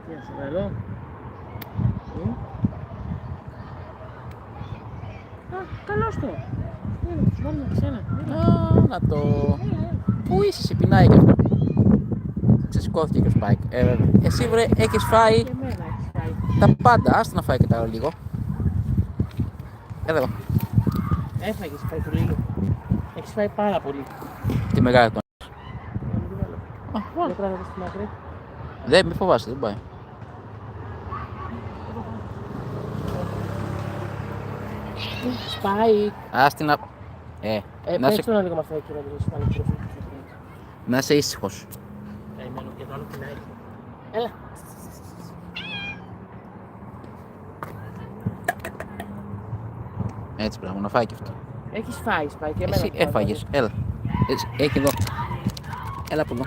Τι ας εδώ. Α, καλώς το. Έλα, τους βάλουμε και σένα. Α, να το... Πού είσαι εσύ, πεινάει κι αυτό. Ξεσηκώθηκε και ο Σπάικ. Εσύ βρε, έχεις φάει Και εμένα έχεις φάει. τα πάντα. Άστα να φάει και τα άλλο λίγο. Εδώ. Έφαγες φάει πολύ λίγο. Έχεις φάει πάρα πολύ. Τη μεγάλη τον. Δεν κράτατε στην άκρη. Δεν μη φοβάσαι, δεν πάει. Σπάικ. Άστη να... να Παίξτε σε... το να λίγο με αυτό εκεί να δεις πάλι προφίλ. να είσαι ήσυχος. Περιμένω και το άλλο πεινάει. Έλα. Έτσι πράγμα, να φάει κι αυτό. Έχεις φάει, Σπάικ, και εμένα Εσύ έχεις φάει. έφαγες, έλα. Έτσι, έχει εδώ. Έλα από εδώ.